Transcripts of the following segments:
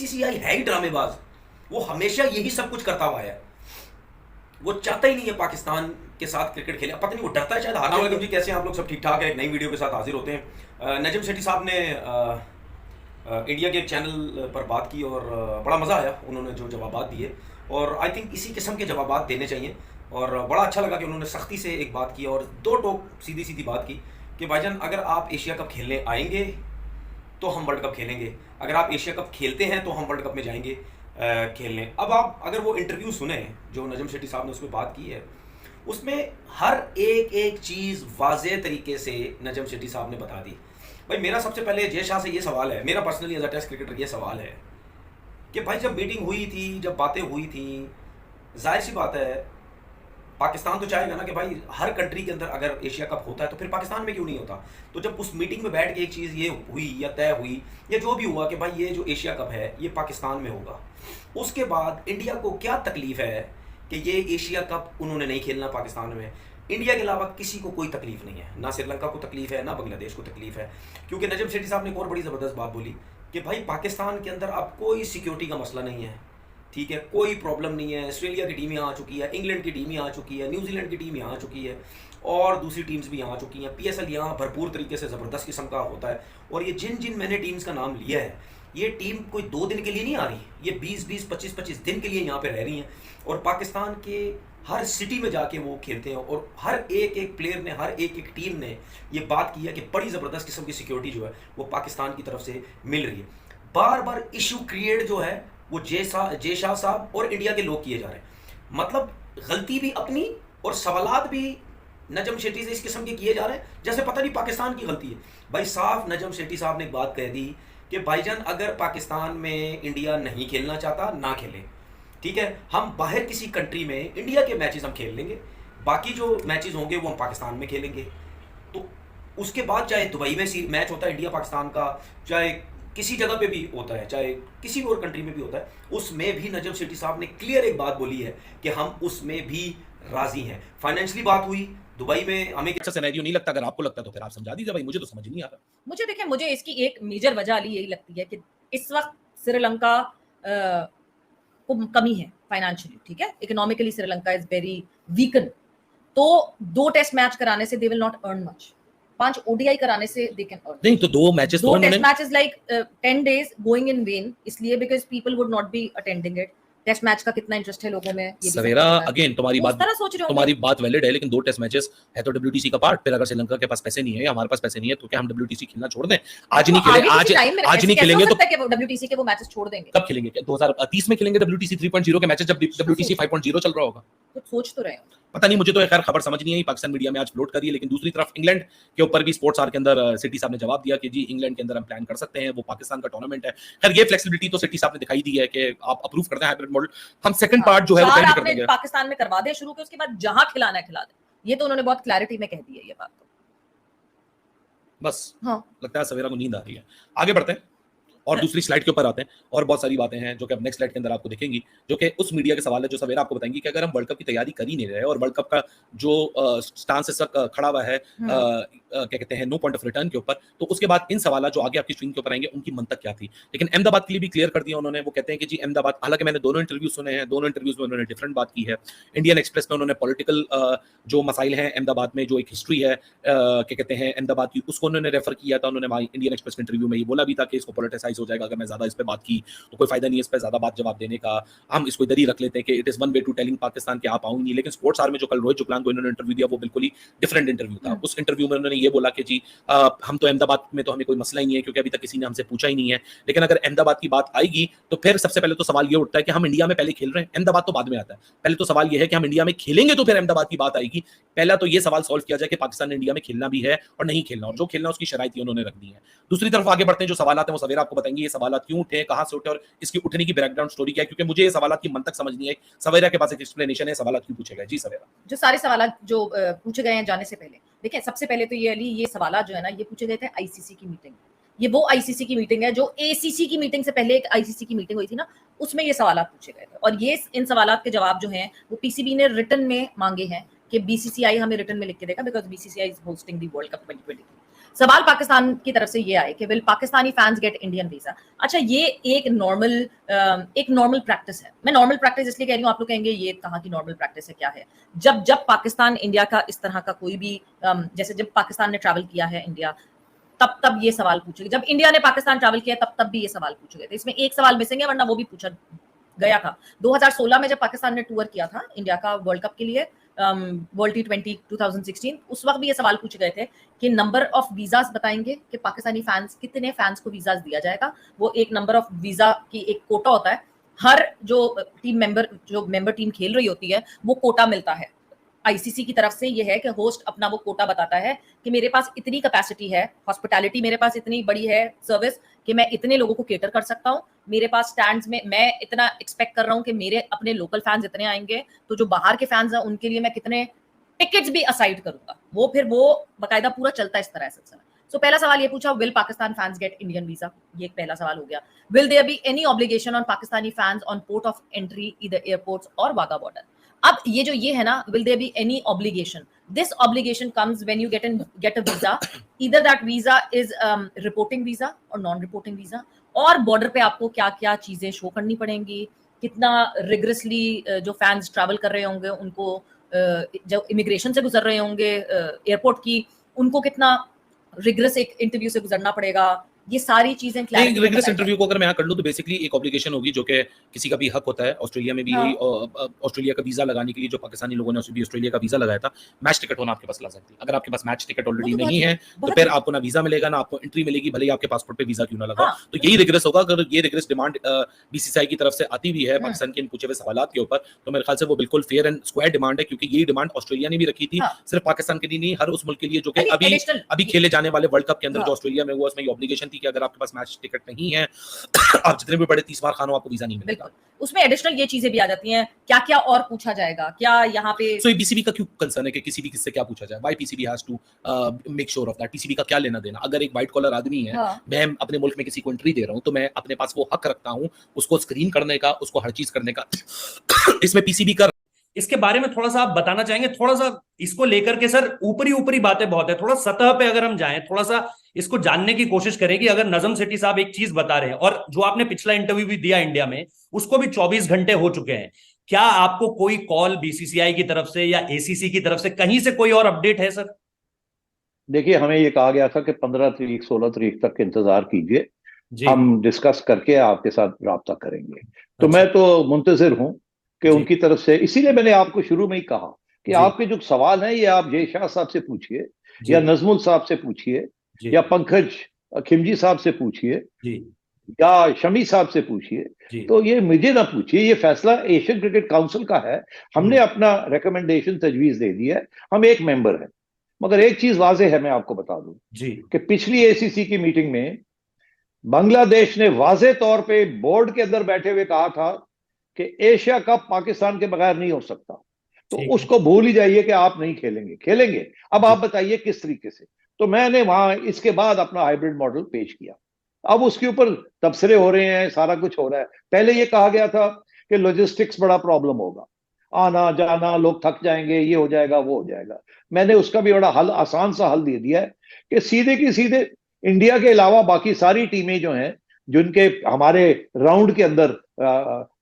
BCCI है ही ड्रामेबाज, वो हमेशा यही सब कुछ करता हुआ है, वो चाहता ही नहीं है पाकिस्तान के साथ क्रिकेट खेले, पता नहीं वो डरता है शायद हार जाएगा। जी कैसे हैं आप लोग, सब ठीक ठाक है? एक नई वीडियो के साथ हाजिर होते हैं। नजम सेठी साहब ने इंडिया के एक चैनल पर बात की और बड़ा मज़ा आया उन्होंने जो जवाबात दिए, और आई थिंक इसी किस्म के जवाबात देने चाहिए। और बड़ा अच्छा लगा कि उन्होंने सख्ती से एक बात की और दो टोक सीधी सीधी बात की कि भाईजान अगर आप एशिया कप खेलने आएंगे तो हम वर्ल्ड कप खेलेंगे, अगर आप एशिया कप खेलते हैं तो हम वर्ल्ड कप में जाएंगे खेलने। अब आप अगर वो इंटरव्यू सुने जो नजम सेठी साहब ने उसमें बात की है, उसमें हर एक चीज़ वाज़ेह तरीके से नजम सेठी साहब ने बता दी। भाई मेरा सबसे पहले जय शाह से ये सवाल है, मेरा personally as a test cricketer ये सवाल है कि भाई जब मीटिंग हुई थी, जब बातें हुई थी, जाहिर सी बात है पाकिस्तान तो चाहेगा ना कि भाई हर कंट्री के अंदर अगर एशिया कप होता है तो फिर पाकिस्तान में क्यों नहीं होता। तो जब उस मीटिंग में बैठ के एक चीज़ ये हुई या तय हुई या जो भी हुआ कि भाई ये जो एशिया कप है ये पाकिस्तान में होगा, उसके बाद इंडिया को क्या तकलीफ है कि ये एशिया कप उन्होंने नहीं खेलना पाकिस्तान में। इंडिया के अलावा किसी को कोई तकलीफ नहीं है, ना श्रीलंका को तकलीफ है, ना बांग्लादेश को तकलीफ है। क्योंकि नजम सेठी साहब ने एक और बड़ी ज़बरदस्त बात बोली कि भाई पाकिस्तान के अंदर अब कोई सिक्योरिटी का मसला नहीं है, ठीक है, कोई प्रॉब्लम नहीं है। ऑस्ट्रेलिया की टीम यहाँ आ चुकी है, इंग्लैंड की टीम यहाँ आ चुकी है, न्यूजीलैंड की टीम यहाँ आ चुकी है और दूसरी टीम्स भी यहाँ आ चुकी हैं। पीएसएल यहाँ भरपूर तरीके से ज़बरदस्त किस्म का होता है। और ये जिन जिन मैंने टीम्स का नाम लिया है, ये टीम कोई 2 दिन के लिए नहीं आ रही, ये 20-20, 25-25 दिन के लिए यहाँ पे रह रही हैं और पाकिस्तान के हर सिटी में जाके वो खेलते हैं। और हर एक प्लेयर ने, हर एक टीम ने ये बात की है कि बड़ी ज़बरदस्त किस्म की सिक्योरिटी जो है वो पाकिस्तान की तरफ से मिल रही है। बार बार इशू क्रिएट जो है वो जय शाह साहब और इंडिया के लोग किए जा रहे हैं। मतलब गलती भी अपनी और सवालात भी नजम सेठी से इस किस्म के किए जा रहे हैं जैसे पता नहीं पाकिस्तान की गलती है। भाई साफ नजम सेठी साहब ने एक बात कह दी कि भाईजान अगर पाकिस्तान में इंडिया नहीं खेलना चाहता ना खेले, ठीक है, हम बाहर किसी कंट्री में इंडिया के मैचेस हम खेल लेंगे, बाकी जो मैचेस होंगे वो हम पाकिस्तान में खेलेंगे। तो उसके बाद चाहे दुबई में मैच होता है इंडिया पाकिस्तान का, चाहे किसी जगह पे भी होता है, चाहे किसी और कंट्री में भी होता है, उसमें भी नजम सेठी साहब ने क्लियर एक बात बोली है कि हम उसमें भी राजी हैं। फाइनेंशियली बात हुई दुबई में, हमें अच्छा सिनेरियो नहीं लगता। अगर आपको लगता है तो फिर आप समझा दीजिए भाई, मुझे तो समझ नहीं आता। मुझे देखिए, मुझे इसकी एक मेजर वजह अली यही लगती है कि इस वक्त श्रीलंका को कमी है फाइनेंशियली, ठीक है, economically Sri Lanka is very weaken. तो 2 टेस्ट मैच कराने से they will not earn much, 5 ODI कराने से दे कैन अर्न। नहीं तो 2 मैचेस तो उन्होंने 2 test matches like 10 days going in vain, इसलिए because people would not be attending it. Test match का कितना इंटरेस्ट है लोगों में, ये सवेरा अगेन तुम्हारी बात वैलिड है, लेकिन 2 टेस्ट मैचेस है तो WTC का पार्ट। फिर अगर श्रीलंका के पास पैसे नहीं है या हमारे पास पैसे नहीं है तो क्या हम WTC खेलना छोड़ दें? आज नहीं खेले, आज नहीं खेलेंगे तो WTC के वो मैचेस छोड़ देंगे। कब खेलेंगे? क्या 2030 में खेलेंगे WTC 3.0 के मैचेस, जब WTC 5.0 चल रहा होगा? कुछ सोच तो रहे हो, पता नहीं, मुझे तो खैर खबर समझ नहीं आई, पाकिस्तान मीडिया में आज फ्लोट करी है। लेकिन दूसरी तरफ इंग्लैंड के ऊपर भी स्पोर्ट्स आर के अंदर सिटी साहब ने जवाब दिया कि जी इंग्लैंड के अंदर हम प्लान कर सकते हैं, वो पाकिस्तान का टूर्नामेंट है। खैर ये फ्लेक्सिबिलिटी तो सिटी साहब ने दिखाई दी है कि आप अप्रूव करते हैं हाइब्रिड मॉडल, हम सेकंड पार्ट जो है वो कर देंगे, पाकिस्तान में करवा दें शुरू के, उसके बाद जहां खिलाना है खिला दें। ये तो उन्होंने बहुत क्लैरिटी में कह दी है ये बात। तो बस हाँ, लगता है सवेरा को नींद आ रही है। आगे बढ़ते हैं और दूसरी स्लाइड के ऊपर आते हैं, और बहुत सारी बातें हैं जो कि अब नेक्स्ट स्लाइड के अंदर आपको दिखेंगी, जो कि उस मीडिया के सवाल है जो सवेरा आपको बताएंगी कि अगर हम वर्ल्ड कप की तैयारी कर ही नहीं रहे और वर्ल्ड कप का जो स्टांस खड़ा हुआ है क्या कहते हैं नो पॉइंट ऑफ रिटर्न के ऊपर, तो उसके बाद इन सवाल जो आगे आपकी स्क्रीन के ऊपर आएंगे उनकी मंतक क्या थी। लेकिन अहमदाबाद के लिए भी क्लियर कर दिया उन्होंने। वो कहते हैं कि जी अहमदाबाद, हालांकि मैंने दोनों इंटरव्यू सुने हैं, दोनों इंटरव्यूज में उन्होंने डिफरेंट बात की है। इंडियन एक्सप्रेस में उन्होंने पॉलिटिकल जो मसाइल हैं अहमदाबाद में, जो एक हिस्ट्री है क्या कहते हैं अहमदाबाद की, उसको उन्होंने रेफर किया था। उन्होंने इंडियन एक्सप्रेस के इंटरव्यू में ये बोला भी था कि इसको पोलिटिसाइज हो जाएगा अगर मैं ज्यादा इस पे बात की तो कोई फायदा नहीं है इस पे ज्यादा बात जवाब देने का, हम इसको इधर ही रख लेते हैं कि it is one way to telling Pakistan के आप आओ नहीं। लेकिन स्पोर्ट्स आर में जो कल रोहित जुगलान को इन्होंने इंटरव्यू दिया वो बिल्कुल ही डिफरेंट इंटरव्यू था। उस इंटरव्यू में उन्होंने ये बोला कि जी हम तो अहमदाबाद में तो हमें कोई मसला ही नहीं है क्योंकि अभी तक किसी ने हमसे पूछा ही नहीं है, लेकिन अगर अहमदाबाद की बात आएगी तो फिर सबसे पहले तो सवाल ये उठता है कि हम इंडिया में पहले खेल रहे हैं, अहमदाबाद तो बाद में आता है। पहले तो सवाल ये है कि हम इंडिया में खेलेंगे तो फिर अहमदाबाद की बात आएगी। पहला तो ये सवाल सॉल्व किया जाए कि पाकिस्तान ने इंडिया में खेलना भी है और नहीं खेलना, और जो खेलना उसकी शराइतें उन्होंने रख दी है। दूसरी तरफ आगे बढ़ते हैं, जो सवाल हैं वो सवेरा आपको बताएंगे ये सवाल क्यों उठे, कहां से उठे और इसकी उठने की बैकग्राउंड स्टोरी क्या है, क्योंकि मुझे ये सवाल की मंतक समझ नहीं आई। सवेरा के पास एक एक्सप्लेनेशन है सवाल क्यों पूछे गए। जी सवेरा, जो सारे सवाल जो पूछे गए हैं जाने से पहले, देखिए सबसे पहले तो ये अली, ये सवाल जो है ना ये पूछे गए थे आईसीसी की मीटिंग। ये वो आईसीसी की मीटिंग है जो एसीसी की मीटिंग से पहले एक आईसीसी की मीटिंग हुई थी ना, उसमें ये सवाल पूछे गए थे। और ये इन सवाल के जवाब जो हैं वो पीसीबी ने रिटर्न में मांगे हैं कि बीसीसीआई हमें रिटर्न में लिख के देगा, because BCCI is hosting the world cup 2023। सवाल पाकिस्तान की तरफ से ये आए कि will Pakistani fans get Indian visa. अच्छा, ये एक नॉर्मल प्रैक्टिस है। मैं नॉर्मल प्रैक्टिस इसलिए कह रही हूँ, आप लोग कहेंगे ये कहाँ की नॉर्मल प्रैक्टिस है, क्या है। जब पाकिस्तान इंडिया का इस तरह का कोई भी जैसे जब पाकिस्तान ने ट्रैवल किया है इंडिया, तब ये सवाल पूछे, जब इंडिया ने पाकिस्तान ट्रैवल किया तब भी ये सवाल पूछे गए थे। इसमें एक सवाल मिसिंग है, वरना वो भी पूछा गया था 2016 में जब पाकिस्तान ने टूर किया था इंडिया का वर्ल्ड कप के लिए, वर्ल्ड T20 2016, उस वक्त भी ये सवाल पूछे गए थे कि नंबर ऑफ वीजास बताएंगे कि पाकिस्तानी फैंस, कितने फैंस को वीजास दिया जाएगा। वो एक नंबर ऑफ वीजा की एक कोटा होता है, हर जो मेंबर टीम खेल रही होती है वो कोटा मिलता है। आईसीसी की तरफ से ये है कि होस्ट अपना वो कोटा बताता है कि मेरे पास इतनी कैपेसिटी है, हॉस्पिटैलिटी मेरे पास इतनी बड़ी है सर्विस कि मैं इतने लोगों को केटर कर सकता हूँ। मेरे पास स्टैंड्स में मैं इतना एक्सपेक्ट कर रहा हूँ कि मेरे अपने लोकल फैंस इतने आएंगे, तो जो बाहर के फैंस हैं उनके लिए मैं कितने टिकट्स भी असाइड करूंगा। वो फिर वो बाकायदा पूरा चलता है इस तरह सिलसिला। सो पहला सवाल ये पूछा, will Pakistan fans get Indian visa, ये एक पहला सवाल हो गया। Will there be any obligation on Pakistani fans on port of entry either airports और वाघा बॉर्डर। अब ये जो ये है ना, will there be any obligation, this obligation comes when you get a visa, either that visa is reporting visa और non reporting visa, और border पे आपको क्या क्या चीजें शो करनी पड़ेंगी, कितना रिग्रेसली जो फैंस ट्रैवल कर रहे होंगे उनको, जो इमिग्रेशन से गुजर रहे होंगे एयरपोर्ट की, उनको कितना रिग्रेस एक इंटरव्यू से गुजरना पड़ेगा। ये सारी चीजें रिग्रेस इंटरव्यू को अगर मैं यहाँ कर लूँ तो बेसिकली एक ऑब्लिगेशन होगी जो कि किसी का भी हक होता है। ऑस्ट्रेलिया में भी यही, ऑस्ट्रेलिया का वीजा लगाने के लिए जो पाकिस्तानी लोगों ने ऑस्ट्रेलिया का वीजा लगाया था, मैच टिकट होना आपके पास लाजमी है। अगर आपके पास मैच टिकट ऑलरेडी नहीं है तो फिर आपको ना वीजा मिलेगा ना आपको एंट्री मिलेगी, भले ही आपके पासपोर्ट पे वीजा क्यों ना लगा। तो यही रिग्रेस होगा। अगर ये रिग्रेस डिमांड बीसीसीआई की तरफ से आती भी है पाकिस्तान के इन पूछे हुए सवाल के ऊपर, तो मेरे ख्याल से वो बिल्कुल फेयर एंड स्क्वायर डिमांड है, क्योंकि यही डिमांड ऑस्ट्रेलिया ने भी रखी थी, सिर्फ पाकिस्तान के लिए नहीं, हर उस मुल्क के लिए जो कि अभी खेले जाने वाले वर्ल्ड कप के अंदर जो ऑस्ट्रेलिया में हुआ, उसमें ऑब्लिगेशन थी कि अगर आपके पास मैच टिकट नहीं है आप जितने भी बड़े 30 बार खानो आपको वीजा नहीं मिलेगा। उसमें एडिशनल ये चीजें भी आ जाती हैं, क्या क्या और पूछा जाएगा, क्या यहाँ पे। सो ये पीसीबी का क्यों कंसर्न है कि किसी भी किससे क्या पूछा जाए? Why PCB has to make sure of that? PCB का क्या लेना देना? अगर एक व्हाइट कॉलर आदमी है, मैं अपने मुल्क में किसी को एंट्री दे रहा हूं, तो मैं अपने पास वो हक रखता हूं उसको स्क्रीन करने का, उसको हर चीज करने का। इसमें पीसीबी का इसके बारे में थोड़ा सा आप बताना चाहेंगे? थोड़ा सा इसको लेकर के सर ऊपरी बातें बहुत है, थोड़ा सतह पे अगर हम जाएं, थोड़ा सा इसको जानने की कोशिश करें कि अगर नजम सेठी साहब एक चीज बता रहे हैं और जो आपने पिछला इंटरव्यू भी दिया इंडिया में, उसको भी 24 घंटे हो चुके हैं, क्या आपको कोई कॉल बीसीसीआई की तरफ से या एसीसी की तरफ से कहीं से कोई और अपडेट है सर? देखिए, हमें ये कहा गया था कि 15 तारीख 16 तारीख तक इंतजार कीजिए, हम डिस्कस करके आपके साथ राब्ता करेंगे। तो मैं तो मुंतजिर हूं कि उनकी तरफ से, इसीलिए मैंने आपको शुरू में ही कहा कि आपके जो सवाल हैं ये आप जय शाह साहब से पूछिए, या नजमुल साहब से पूछिए, या पंकज खिमजी साहब से पूछिए, या शमी साहब से पूछिए। तो ये मुझे ना पूछिए, ये फैसला एशियन क्रिकेट काउंसिल का है। हमने अपना रिकमेंडेशन तजवीज दे दी है, हम एक मेंबर हैं। मगर एक चीज वाजे है, मैं आपको बता दूं कि पिछली एसीसी की मीटिंग में बांग्लादेश ने वाजे तौर पे बोर्ड के अंदर बैठे हुए कहा था कि एशिया कप पाकिस्तान के बगैर नहीं हो सकता। तो उसको भूल ही जाइए कि आप नहीं खेलेंगे। अब आप बताइए किस तरीके से। तो मैंने वहां इसके बाद अपना हाइब्रिड मॉडल पेश किया। अब उसके ऊपर तबसरे हो रहे हैं, सारा कुछ हो रहा है। पहले ये कहा गया था कि लॉजिस्टिक्स बड़ा प्रॉब्लम होगा, आना जाना, लोग थक जाएंगे, ये हो जाएगा वो हो जाएगा। मैंने उसका भी बड़ा हल, आसान सा हल दे दिया है कि सीधे की सीधे इंडिया के अलावा बाकी सारी टीमें जो हैं, जिनके हमारे राउंड के अंदर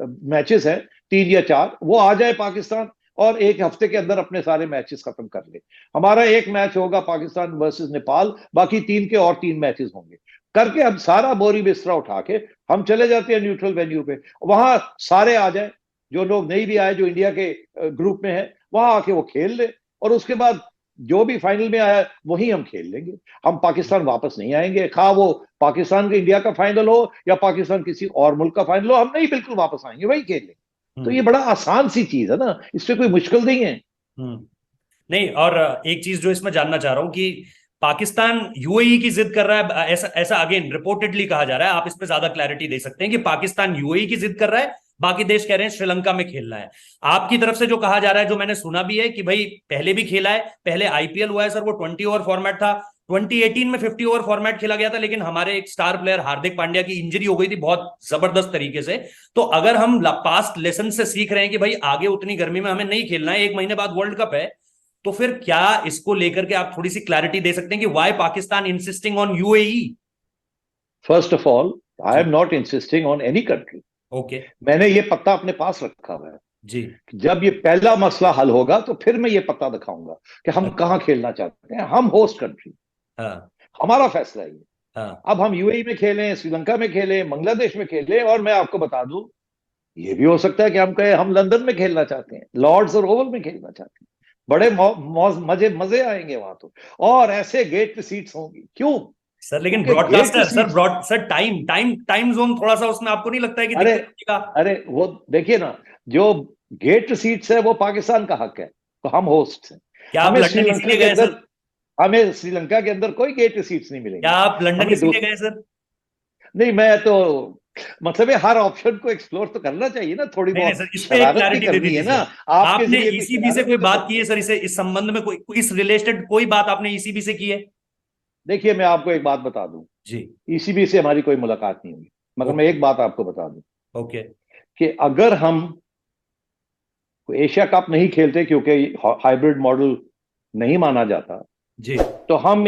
मैचेस हैं 3 या 4, वो आ जाए पाकिस्तान और एक हफ्ते के अंदर अपने सारे मैचेस खत्म कर ले। हमारा एक मैच होगा पाकिस्तान वर्सेस नेपाल, बाकी 3 के और 3 मैचेस होंगे करके हम सारा बोरी बिस्तरा उठा के हम चले जाते हैं न्यूट्रल वेन्यू पे। वहां सारे आ जाए, जो लोग नहीं भी आए, जो इंडिया के ग्रुप में है, वहां आके वो खेल ले, और उसके बाद जो भी फाइनल में आया वही हम खेल लेंगे। हम पाकिस्तान वापस नहीं आएंगे, खा वो पाकिस्तान के इंडिया का फाइनल हो या पाकिस्तान किसी और मुल्क का फाइनल हो, हम नहीं बिल्कुल वापस आएंगे, वही खेल लेंगे। तो ये बड़ा आसान सी चीज है ना, इससे कोई मुश्किल नहीं है। नहीं, और एक चीज जो इसमें जानना चाह रहा हूं कि पाकिस्तान यूएई की जिद कर रहा है, ऐसा अगेन रिपोर्टेडली कहा जा रहा है, आप इस पे ज्यादा क्लैरिटी दे सकते हैं कि पाकिस्तान यूएई की जिद कर रहा है, बाकी देश कह रहे हैं श्रीलंका में खेलना है। आपकी तरफ से जो कहा जा रहा है, जो मैंने सुना भी है कि भाई पहले भी खेला है, पहले आईपीएल हुआ है सर, वो 20 ओवर फॉर्मेट था, 2018 में 50 ओवर फॉर्मेट खेला गया था, लेकिन हमारे एक स्टार प्लेयर हार्दिक पांड्या की इंजरी हो गई थी बहुत जबरदस्त तरीके से। तो अगर हम पास्ट लेसन से सीख रहे हैं कि भाई आगे उतनी गर्मी में हमें नहीं खेलना है, 1 महीने बाद वर्ल्ड कप है, तो फिर क्या इसको लेकर के आप थोड़ी सी क्लैरिटी दे सकते हैं कि why Pakistan insisting on UAE? First of all, I am not insisting on any country. Okay मैंने ये पत्ता अपने पास रखा हुआ है। जी। जब ये पहला मसला हल होगा तो फिर मैं ये पत्ता दिखाऊंगा कि हम कहां खेलना चाहते हैं। हम होस्ट कंट्री, हाँ हमारा फैसला है ये। हाँ अब हम यूएई में खेलें, श्रीलंका में खेलें, बांग्लादेश में खेलें, और मैं आपको बता दूं, ये भी हो सकता है कि हम कहें हम लंदन में खेलना चाहते हैं, लॉर्ड्स और ओवल में खेलना चाहते हैं। बड़े मजे मजे आएंगे वहां तो, और ऐसे गेट सीट्स होंगी। क्यों सर? लेकिन क्योंकि broadcaster get sir, sir time zone थोड़ा सा उसमें आपको नहीं लगता है कि अरे दिक्कत होगा? अरे वो देखिए ना, जो गेट सीट्स है वो पाकिस्तान का हक है, तो हम होस्ट हैं। क्या आप हमें लंदन श्रीलंका इसीलिए के गए अंदर सर? हमें श्रीलंका के अंदर कोई गेट सीट्स नहीं मिलेंगे। क्या आप लंदन हमें इसीलिए गए सर? नहीं, मैं तो मतलब है हर ऑप्शन को एक्सप्लोर तो करना चाहिए ना, थोड़ी नहीं नहीं बहुत सर, इस पे एक शरारत भी क्लैरिटी दे करनी दीजिए है ना। सर। आपके आपने जरिए कोई ईसीबी से शरारत कोई भी तो बात कर की है सकते सर? इस संबंध में कोई इस रिलेटेड कोई बात आपने ईसीबी से की है? देखिए, मैं आपको एक बात बता दूं, जी। ईसीबी से हमारी कोई मुलाकात नहीं हुई, मगर मैं एक बात आपको बता दूं ओके कि अगर हम एशिया कप नहीं खेलते क्योंकि हाइब्रिड मॉडल नहीं माना जाता, जी। तो हम